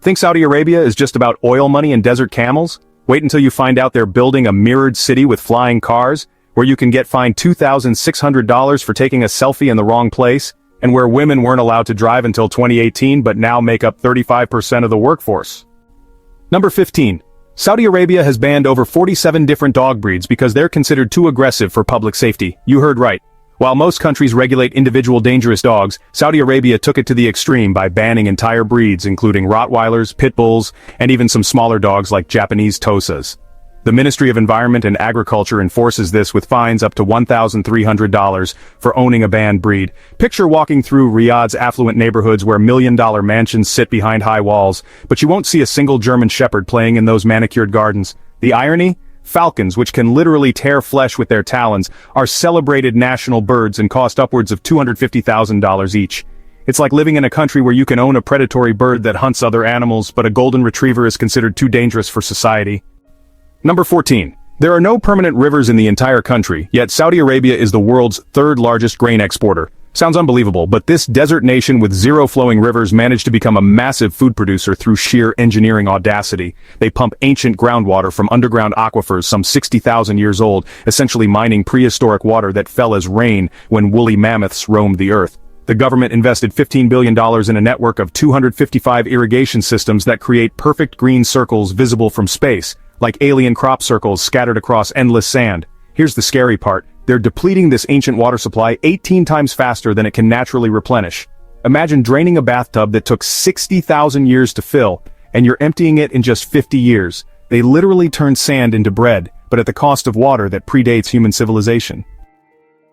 Think Saudi Arabia is just about oil money and desert camels? Wait until you find out they're building a mirrored city with flying cars, where you can get fined $2,600 for taking a selfie in the wrong place, and where women weren't allowed to drive until 2018 but now make up 35% of the workforce. Number 15. Saudi Arabia has banned over 47 different dog breeds because they're considered too aggressive for public safety. You heard right. While most countries regulate individual dangerous dogs, Saudi Arabia took it to the extreme by banning entire breeds including Rottweilers, Pit Bulls, and even some smaller dogs like Japanese Tosas. The Ministry of Environment and Agriculture enforces this with fines up to $1,300 for owning a banned breed. Picture walking through Riyadh's affluent neighborhoods where million-dollar mansions sit behind high walls, but you won't see a single German shepherd playing in those manicured gardens. The irony? Falcons, which can literally tear flesh with their talons, are celebrated national birds and cost upwards of $250,000 each. It's like living in a country where you can own a predatory bird that hunts other animals, but a golden retriever is considered too dangerous for society. Number 14. There are no permanent rivers in the entire country, yet Saudi Arabia is the world's third largest grain exporter. Sounds unbelievable, but this desert nation with zero flowing rivers managed to become a massive food producer through sheer engineering audacity. They pump ancient groundwater from underground aquifers some 60,000 years old, essentially mining prehistoric water that fell as rain when woolly mammoths roamed the earth. The government invested $15 billion in a network of 255 irrigation systems that create perfect green circles visible from space, like alien crop circles scattered across endless sand. Here's the scary part. They're depleting this ancient water supply 18 times faster than it can naturally replenish. Imagine draining a bathtub that took 60,000 years to fill, and you're emptying it in just 50 years. They literally turn sand into bread, but at the cost of water that predates human civilization.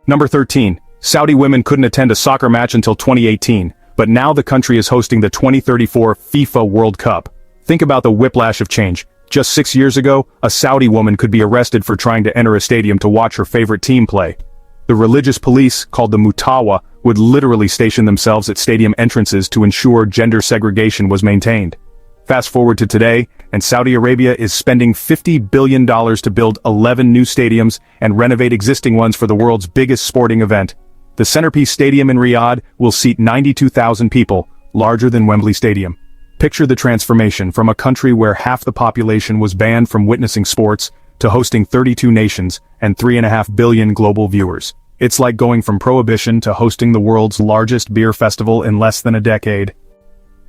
Number 13. Saudi women couldn't attend a soccer match until 2018, but now the country is hosting the 2034 FIFA World Cup. Think about the whiplash of change. Just 6 years ago, a Saudi woman could be arrested for trying to enter a stadium to watch her favorite team play. The religious police, called the Mutawa, would literally station themselves at stadium entrances to ensure gender segregation was maintained. Fast forward to today, and Saudi Arabia is spending $50 billion to build 11 new stadiums and renovate existing ones for the world's biggest sporting event. The centerpiece stadium in Riyadh will seat 92,000 people, larger than Wembley Stadium. Picture the transformation from a country where half the population was banned from witnessing sports to hosting 32 nations and 3.5 billion global viewers. It's like going from prohibition to hosting the world's largest beer festival in less than a decade.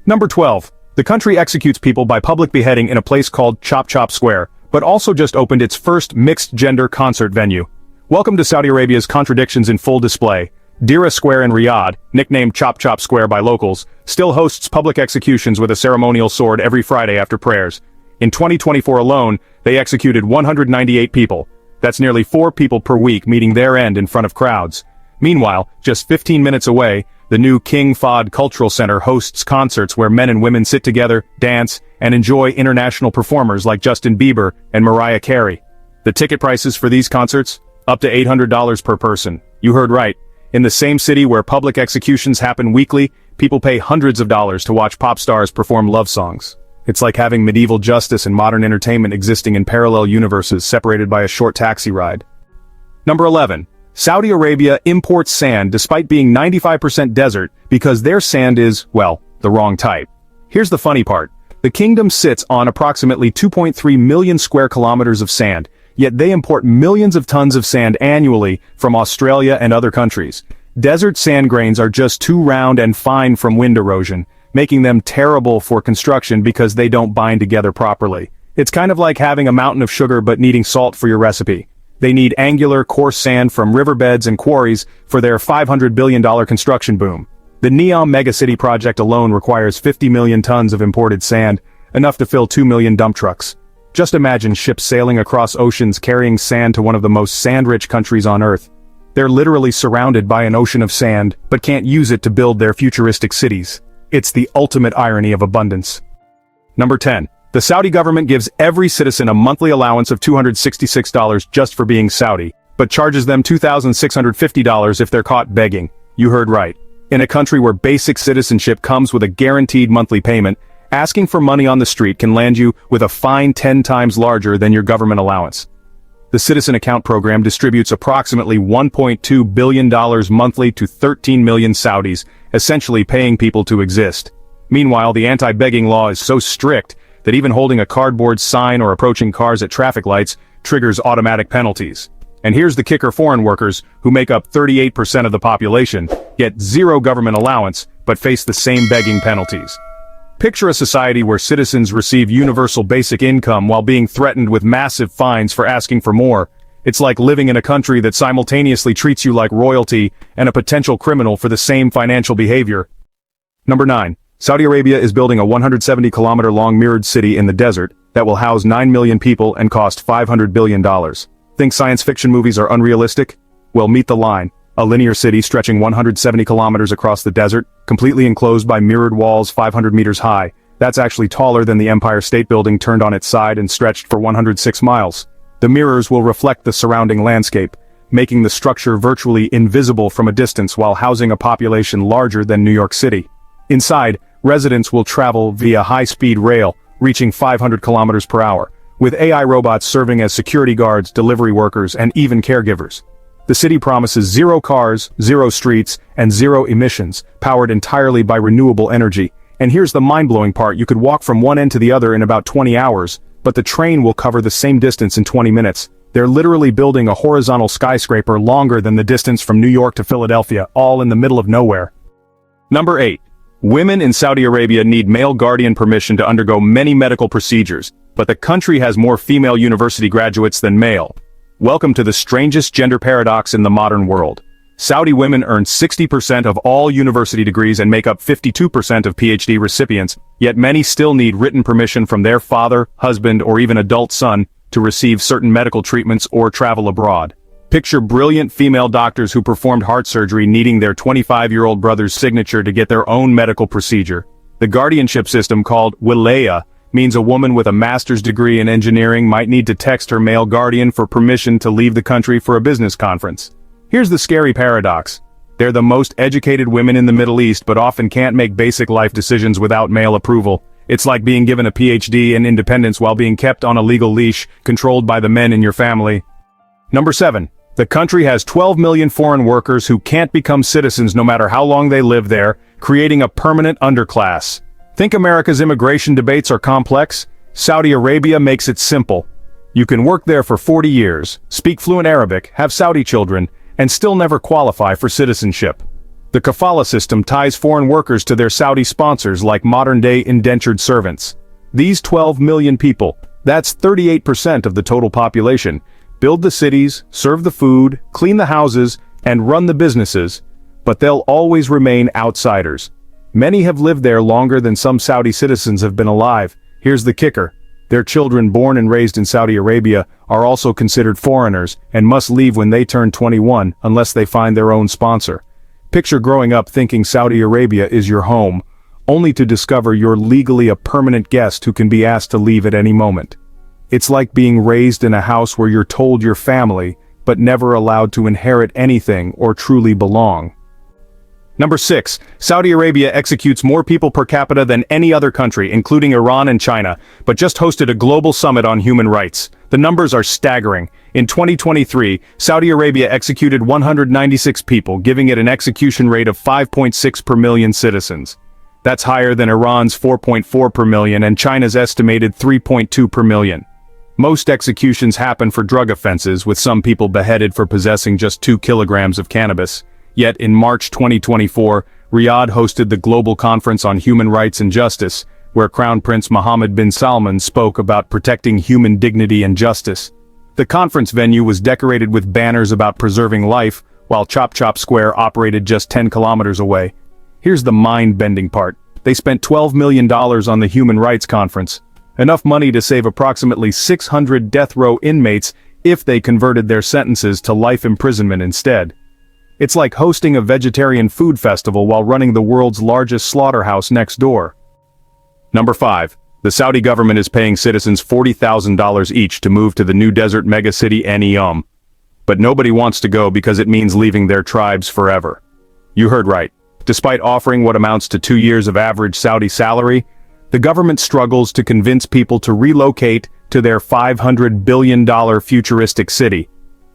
Number 12. The country executes people by public beheading in a place called Chop Chop Square, but also just opened its first mixed-gender concert venue. Welcome to Saudi Arabia's Contradictions in full display. Dira Square in Riyadh, nicknamed Chop Chop Square by locals, still hosts public executions with a ceremonial sword every Friday after prayers. In 2024 alone, they executed 198 people. That's nearly 4 people per week meeting their end in front of crowds. Meanwhile, just 15 minutes away, the new King Fahd Cultural Center hosts concerts where men and women sit together, dance, and enjoy international performers like Justin Bieber and Mariah Carey. The ticket prices for these concerts? Up to $800 per person. You heard right. In the same city where public executions happen weekly, people pay hundreds of dollars to watch pop stars perform love songs. It's like having medieval justice and modern entertainment existing in parallel universes separated by a short taxi ride. Number 11. Saudi Arabia imports sand despite being 95% desert because their sand is, well, the wrong type. Here's the funny part. The kingdom sits on approximately 2.3 million square kilometers of sand, yet they import millions of tons of sand annually from Australia and other countries. Desert sand grains are just too round and fine from wind erosion, making them terrible for construction because they don't bind together properly. It's kind of like having a mountain of sugar but needing salt for your recipe. They need angular, coarse sand from riverbeds and quarries for their $500 billion construction boom. The Neom megacity project alone requires 50 million tons of imported sand, enough to fill 2 million dump trucks. Just imagine ships sailing across oceans carrying sand to one of the most sand-rich countries on Earth. They're literally surrounded by an ocean of sand, but can't use it to build their futuristic cities. It's the ultimate irony of abundance. Number 10. The Saudi government gives every citizen a monthly allowance of $266 just for being Saudi, but charges them $2,650 if they're caught begging. You heard right. In a country where basic citizenship comes with a guaranteed monthly payment, asking for money on the street can land you with a fine 10 times larger than your government allowance. The Citizen Account program distributes approximately $1.2 billion monthly to 13 million Saudis, essentially paying people to exist. Meanwhile, the anti-begging law is so strict that even holding a cardboard sign or approaching cars at traffic lights triggers automatic penalties. And here's the kicker: foreign workers, who make up 38% of the population, get zero government allowance, but face the same begging penalties. Picture a society where citizens receive universal basic income while being threatened with massive fines for asking for more. It's like living in a country that simultaneously treats you like royalty and a potential criminal for the same financial behavior. Number 9. Saudi Arabia is building a 170-kilometer-long mirrored city in the desert that will house 9 million people and cost $500 billion. Think science fiction movies are unrealistic? Well, meet the line. A linear city stretching 170 kilometers across the desert, completely enclosed by mirrored walls 500 meters high. That's actually taller than the Empire State Building turned on its side and stretched for 106 miles. The mirrors will reflect the surrounding landscape, making the structure virtually invisible from a distance while housing a population larger than New York City. Inside, residents will travel via high-speed rail, reaching 500 kilometers per hour, with AI robots serving as security guards, delivery workers, and even caregivers. The city promises zero cars, zero streets, and zero emissions, powered entirely by renewable energy. And here's the mind-blowing part: you could walk from one end to the other in about 20 hours, but the train will cover the same distance in 20 minutes. They're literally building a horizontal skyscraper longer than the distance from New York to Philadelphia, all in the middle of nowhere. Number 8. Women in Saudi Arabia need male guardian permission to undergo many medical procedures, but the country has more female university graduates than male. Welcome to the strangest gender paradox in the modern world. Saudi women earn 60% of all university degrees and make up 52% of PhD recipients, yet many still need written permission from their father, husband, or even adult son to receive certain medical treatments or travel abroad. Picture brilliant female doctors who performed heart surgery needing their 25-year-old brother's signature to get their own medical procedure. The guardianship system, called wilaya, means a woman with a master's degree in engineering might need to text her male guardian for permission to leave the country for a business conference. Here's the scary paradox. They're the most educated women in the Middle East, but often can't make basic life decisions without male approval. It's like being given a PhD in independence while being kept on a legal leash, controlled by the men in your family. Number 7. The country has 12 million foreign workers who can't become citizens no matter how long they live there, creating a permanent underclass. Think America's immigration debates are complex? Saudi Arabia makes it simple. You can work there for 40 years, speak fluent Arabic, have Saudi children, and still never qualify for citizenship. The kafala system ties foreign workers to their Saudi sponsors like modern-day indentured servants. These 12 million people, that's 38% of the total population, build the cities, serve the food, clean the houses, and run the businesses, but they'll always remain outsiders. Many have lived there longer than some Saudi citizens have been alive. Here's the kicker: their children born and raised in Saudi Arabia are also considered foreigners and must leave when they turn 21 unless they find their own sponsor. Picture growing up thinking Saudi Arabia is your home, only to discover you're legally a permanent guest who can be asked to leave at any moment. It's like being raised in a house where you're told you're family, but never allowed to inherit anything or truly belong. Number 6. Saudi Arabia executes more people per capita than any other country, including Iran and China, but just hosted a global summit on human rights. The numbers are staggering. In 2023, Saudi Arabia executed 196 people, giving it an execution rate of 5.6 per million citizens. That's higher than Iran's 4.4 per million and China's estimated 3.2 per million. Most executions happen for drug offenses, with some people beheaded for possessing just 2 kilograms of cannabis. Yet in March 2024, Riyadh hosted the Global Conference on Human Rights and Justice, where Crown Prince Mohammed bin Salman spoke about protecting human dignity and justice. The conference venue was decorated with banners about preserving life, while Chop Chop Square operated just 10 kilometers away. Here's the mind-bending part. They spent $12 million on the Human Rights Conference, enough money to save approximately 600 death row inmates if they converted their sentences to life imprisonment instead. It's like hosting a vegetarian food festival while running the world's largest slaughterhouse next door. Number 5. The Saudi government is paying citizens $40,000 each to move to the new desert megacity Neom. But nobody wants to go because it means leaving their tribes forever. You heard right. Despite offering what amounts to 2 years of average Saudi salary, the government struggles to convince people to relocate to their $500 billion futuristic city.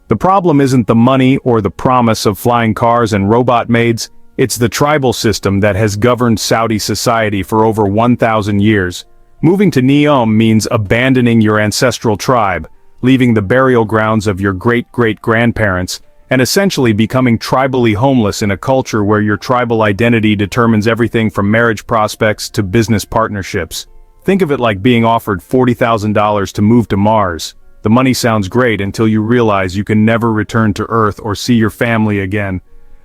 The problem isn't the money or the promise of flying cars and robot maids, It's the tribal system that has governed Saudi society for over 1,000 years. Moving to Neom means abandoning your ancestral tribe, leaving the burial grounds of your great-great-grandparents, and essentially becoming tribally homeless in a culture where your tribal identity determines everything from marriage prospects to business partnerships. Think of it like being offered $40,000 to move to Mars. The money sounds great until you realize you can never return to Earth or see your family again.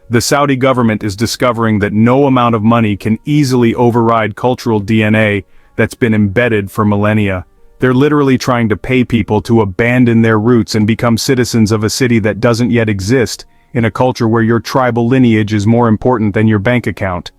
The Saudi government is discovering that no amount of money can easily override cultural DNA that's been embedded for millennia. They're literally trying to pay people to abandon their roots and become citizens of a city that doesn't yet exist, in a culture where your tribal lineage is more important than your bank account.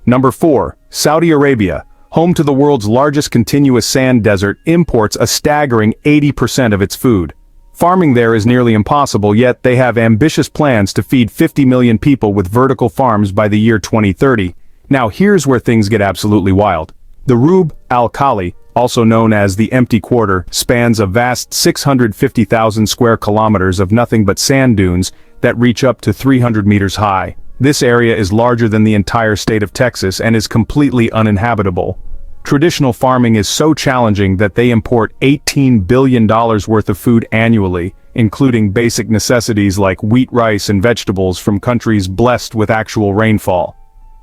Number 4. Saudi Arabia, home to the world's largest continuous sand desert, imports a staggering 80% of its food. Farming there is nearly impossible, yet they have ambitious plans to feed 50 million people with vertical farms by the year 2030. Now here's where things get absolutely wild. The Rub al-Khali, also known as the Empty Quarter, spans a vast 650,000 square kilometers of nothing but sand dunes that reach up to 300 meters high. This area is larger than the entire state of Texas and is completely uninhabitable. Traditional farming is so challenging that they import $18 billion worth of food annually, including basic necessities like wheat, rice, and vegetables from countries blessed with actual rainfall.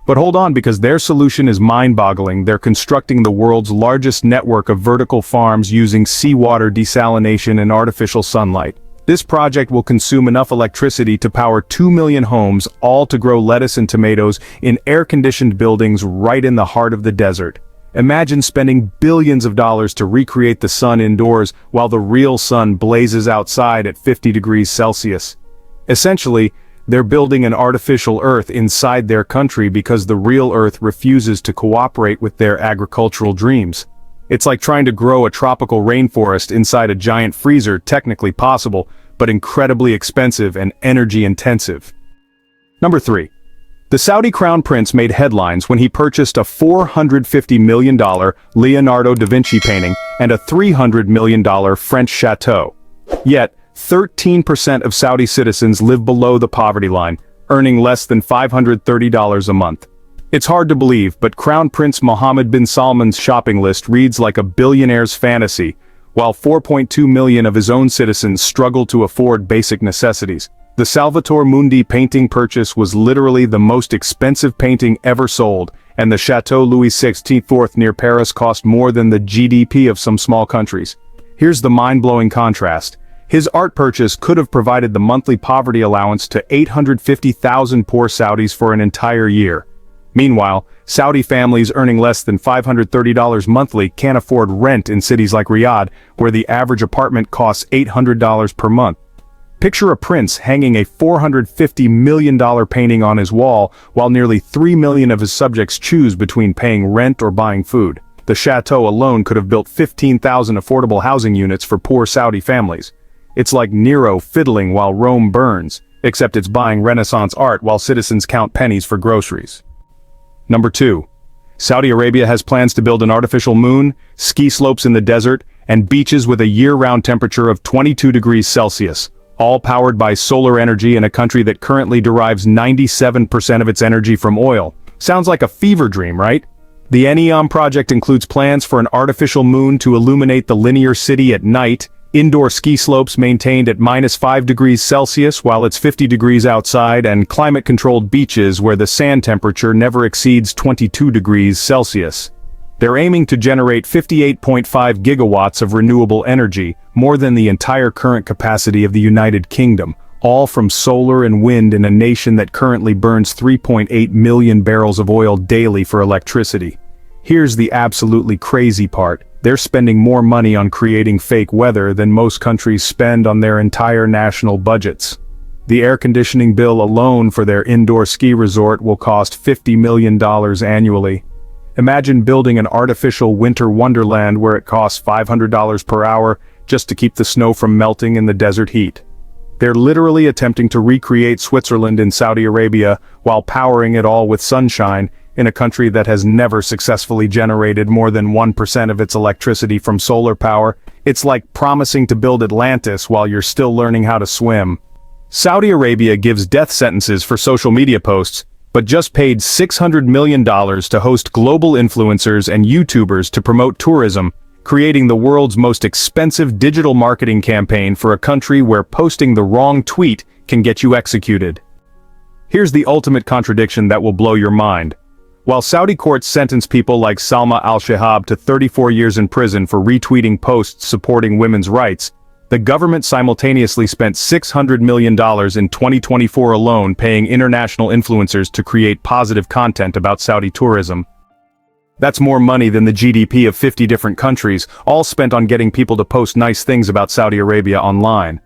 But hold on, because their solution is mind-boggling. They're constructing the world's largest network of vertical farms using seawater desalination and artificial sunlight. This project will consume enough electricity to power 2 million homes, all to grow lettuce and tomatoes in air-conditioned buildings right in the heart of the desert. Imagine spending billions of dollars to recreate the sun indoors while the real sun blazes outside at 50 degrees Celsius. Essentially, they're building an artificial Earth inside their country because the real Earth refuses to cooperate with their agricultural dreams. It's like trying to grow a tropical rainforest inside a giant freezer, technically possible, but incredibly expensive and energy-intensive. Number 3. The Saudi crown prince made headlines when he purchased a $450 million Leonardo da Vinci painting and a $300 million French chateau. Yet, 13% of Saudi citizens live below the poverty line, earning less than $530 a month. It's hard to believe, but Crown Prince Mohammed bin Salman's shopping list reads like a billionaire's fantasy, while 4.2 million of his own citizens struggle to afford basic necessities. The Salvator Mundi painting purchase was literally the most expensive painting ever sold, and the Chateau Louis XVI near Paris cost more than the GDP of some small countries. Here's the mind-blowing contrast. His art purchase could have provided the monthly poverty allowance to 850,000 poor Saudis for an entire year. Meanwhile, Saudi families earning less than $530 monthly can't afford rent in cities like Riyadh, where the average apartment costs $800 per month. Picture a prince hanging a $450 million painting on his wall, while nearly 3 million of his subjects choose between paying rent or buying food. The chateau alone could have built 15,000 affordable housing units for poor Saudi families. It's like Nero fiddling while Rome burns, except it's buying Renaissance art while citizens count pennies for groceries. Number 2. Saudi Arabia has plans to build an artificial moon, ski slopes in the desert, and beaches with a year-round temperature of 22 degrees Celsius, all powered by solar energy in a country that currently derives 97% of its energy from oil. Sounds like a fever dream, right? The Neom project includes plans for an artificial moon to illuminate the linear city at night, indoor ski slopes maintained at -5 degrees Celsius while it's 50 degrees outside, and climate-controlled beaches where the sand temperature never exceeds 22 degrees Celsius. They're aiming to generate 58.5 gigawatts of renewable energy, more than the entire current capacity of the United Kingdom, all from solar and wind in a nation that currently burns 3.8 million barrels of oil daily for electricity. Here's the absolutely crazy part. They're spending more money on creating fake weather than most countries spend on their entire national budgets. The air conditioning bill alone for their indoor ski resort will cost $50 million annually. Imagine building an artificial winter wonderland where it costs $500 per hour just to keep the snow from melting in the desert heat. They're literally attempting to recreate Switzerland in Saudi Arabia while powering it all with sunshine in a country that has never successfully generated more than 1% of its electricity from solar power. It's like promising to build Atlantis while you're still learning how to swim. Saudi Arabia gives death sentences for social media posts, but just paid $600 million to host global influencers and YouTubers to promote tourism, creating the world's most expensive digital marketing campaign for a country where posting the wrong tweet can get you executed. Here's the ultimate contradiction that will blow your mind. While Saudi courts sentence people like Salma al-Shihab to 34 years in prison for retweeting posts supporting women's rights, the government simultaneously spent $600 million in 2024 alone paying international influencers to create positive content about Saudi tourism. That's more money than the GDP of 50 different countries, all spent on getting people to post nice things about Saudi Arabia online.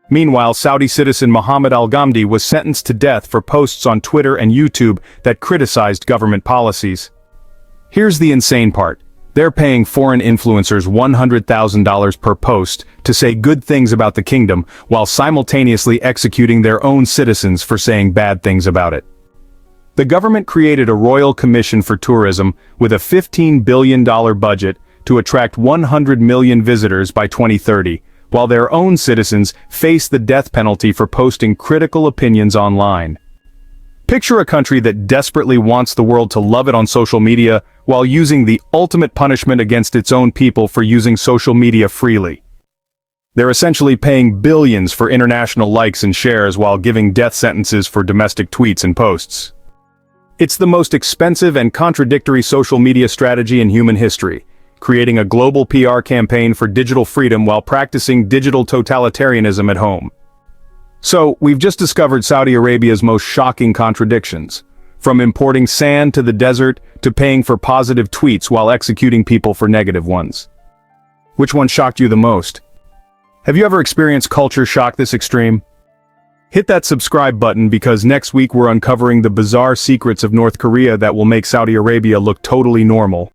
Meanwhile, Saudi citizen Mohammed al-Ghamdi was sentenced to death for posts on Twitter and YouTube that criticized government policies. Here's the insane part. They're paying foreign influencers $100,000 per post to say good things about the kingdom, while simultaneously executing their own citizens for saying bad things about it. The government created a royal commission for tourism with a $15 billion budget to attract 100 million visitors by 2030. While their own citizens face the death penalty for posting critical opinions online. Picture a country that desperately wants the world to love it on social media, while using the ultimate punishment against its own people for using social media freely. They're essentially paying billions for international likes and shares while giving death sentences for domestic tweets and posts. It's the most expensive and contradictory social media strategy in human history, creating a global PR campaign for digital freedom while practicing digital totalitarianism at home. So, we've just discovered Saudi Arabia's most shocking contradictions. From importing sand to the desert, to paying for positive tweets while executing people for negative ones. Which one shocked you the most? Have you ever experienced culture shock this extreme? Hit that subscribe button because next week we're uncovering the bizarre secrets of North Korea that will make Saudi Arabia look totally normal.